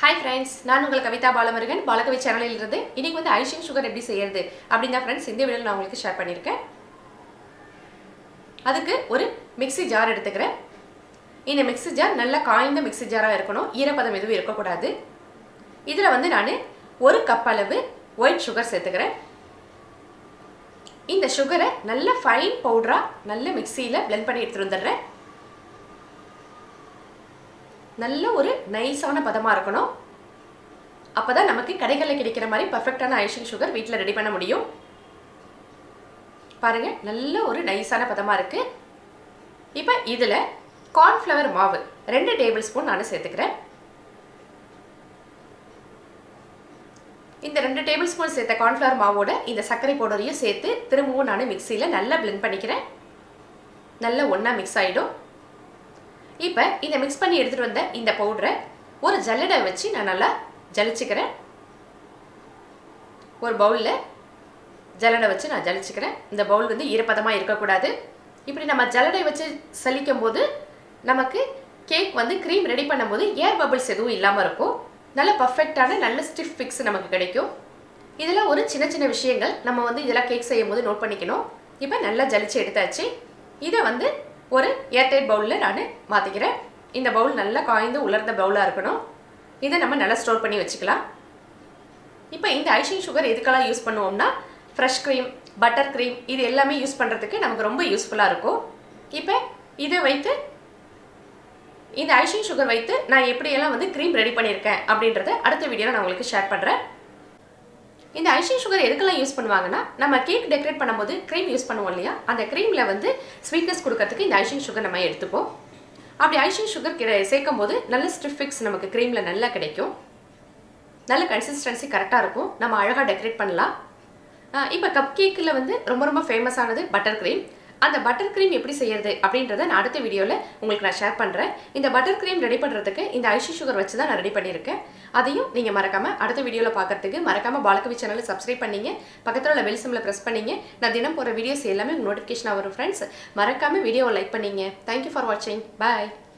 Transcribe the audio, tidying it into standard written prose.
Hi friends, நான் உங்கள் கவிதா பாலமுருகன் பாலகவி சேனலில் இருந்து இன்னைக்கு வந்து ஐசிங் சுகர் எப்படி செய்யறது அப்படிங்க फ्रेंड्स இந்த வீடியோல நான் உங்களுக்கு ஷேர் பண்ணிருக்கேன். அதுக்கு ஒரு மிக்ஸி ஜார் எடுத்துக்கிறேன். இந்த மிக்ஸி ஜார் நல்ல காய்ந்த மிக்ஸி ஜாரா இருக்கணும். ஈரப்பதம் எதுவும் இருக்க கூடாது. இதுல வந்து நான் 1 கப் அளவு ஒயிட் சுகர் சேர்த்துக்கிறேன். இந்த சுகரை நல்ல ஃபைன் பவுடரா நல்ல மிக்ஸில blend பண்ணி எடுத்து வந்துறேன். நல்ல ஒரு நைஸான பதமா இருக்கணும். அப்பதான் நமக்கு கடைகள்ல கிடைக்கிற மாதிரி பெர்ஃபெக்ட்டான ஐசிங் சுகர் வீட்ல ரெடி பண்ண முடியும். பாருங்க நல்ல ஒரு நைஸான பதமா இருக்கு. இப்போ இதுல corn flour மாவு 2 டேபிள்ஸ்பூன் நான் சேர்த்துக்கிறேன். இந்த 2 டேபிள்ஸ்பூன் சேர்த்த corn flour மாவோட இந்த சர்க்கரை பவுடரையும் சேர்த்து திரும்பவும் நான் மிக்ஸில நல்லா blend பண்ணிக்கிறேன். நல்லா ஒண்ணா mix ஆயிடும். இப்போ இந்த mix பண்ணி எடுத்துட்டு வந்த இந்த பவுடரை ஒரு ஜல்லடை வச்சு நான் நல்லா ஜலிச்சுக்கிறேன். ஒரு பவுல்ல ஜல்லடை வச்சு நான் ஜலிச்சுக்கிறேன். இந்த பவுல் வந்து ஈரப்பதமா இருக்க கூடாது. இப்படி நம்ம ஜல்லடை வச்சு சலிக்கும்போது நமக்கு கேக் வந்து cream ரெடி பண்ணும்போது ஏர் பபிள்ஸ் எதுவும் இல்லாம இருக்கும். நல்ல பெர்ஃபெக்ட்டான நல்ல ஸ்டிஃப் ஃபிக்ஸ் நமக்கு கிடைக்கும். இதெல்லாம் ஒரு சின்ன சின்ன விஷயங்கள் நம்ம வந்து இதெல்லாம் கேக் செய்யும்போது நோட் பண்ணிக்கணும். இப்போ நல்லா ஜலிச்சு எடுத்தாச்சு. இத வந்து ஒரு ஏர்டைட் பவுல்ல நான் மாத்திக்கிறேன். இந்த பவுல் நல்லா காய்ந்து உலர்ந்த பவுலா இருக்கணும். இத நம்ம நல்லா ஸ்டோர் பண்ணி வச்சுக்கலாம். இப்போ இந்த ஐசிங் சுகர் எதுக்கெல்லாம் யூஸ் பண்ணுவோம்னா ஃப்ரெஷ் க்ரீம், பட்டர் க்ரீம் இது எல்லாமே யூஸ் பண்றதுக்கு நமக்கு ரொம்ப யூஸ்ஃபுல்லா இருக்கும். இப்போ இத வைத்து இந்த ஐசிங் சுகர் வைத்து நான் எப்படி எல்லாம் வந்து க்ரீம் ரெடி பண்ணிருக்கேன் அப்படிங்கறத அடுத்த வீடியோல நான் உங்களுக்கு ஷேர் பண்றேன். இந்த ஐசிங் சுகர் எதுக்கெல்லாம் யூஸ் பண்ணுவாங்கன்னா நம்ம கேக் டெக்கரேட் பண்ணும்போது க்ரீம் யூஸ் பண்ணுவோம் இல்லையா, அந்த க்ரீம்ல வந்து ஸ்வீட்னஸ் கொடுக்கிறதுக்கு இந்த ஐசிங் சுகர் நம்ம எடுத்துப்போம். அப்படி ஐசிங் சுகர் சேர்க்கும்போது நல்ல ஸ்டிஃப் ஃபிக்ஸ் நமக்கு க்ரீம்ல நல்லா கிடைக்கும். நல்ல கன்சிஸ்டன்சி கரெக்டா இருக்கும். நம்ம அழகா டெக்கரேட் பண்ணலாம். இப்போ கப் கேக்ல வந்து ரொம்ப ஃபேமஸ் ஆனது பட்டர் க்ரீம். அந்த பட்டர் க்ரீம் எப்படி செய்யறது அப்படின்றத நான் அடுத்த வீடியோல உங்களுக்கு நான் ஷேர் பண்றேன். இந்த பட்டர் க்ரீம் ரெடி பண்றதுக்கு இந்த ஐசிங் சுகர் வச்சு தான் நான் ரெடி பண்ணியிருக்கேன். அதையும் நீங்க மறக்காம அடுத்த வீடியோல பார்க்கிறதுக்கு மறக்காம பாலகவி சேனலை சப்ஸ்கிரைப் பண்ணீங்க. பக்கத்துல உள்ள பெல் சிம்பலை பிரஸ் பண்ணீங்க. நான் தினம் போற வீடியோஸ் எல்லாமே உங்களுக்கு நோட்டிஃபிகேஷனா வரும் फ्रेंड्स. மறக்காம வீடியோவை லைக் பண்ணீங்க. Thank you for watching. Bye.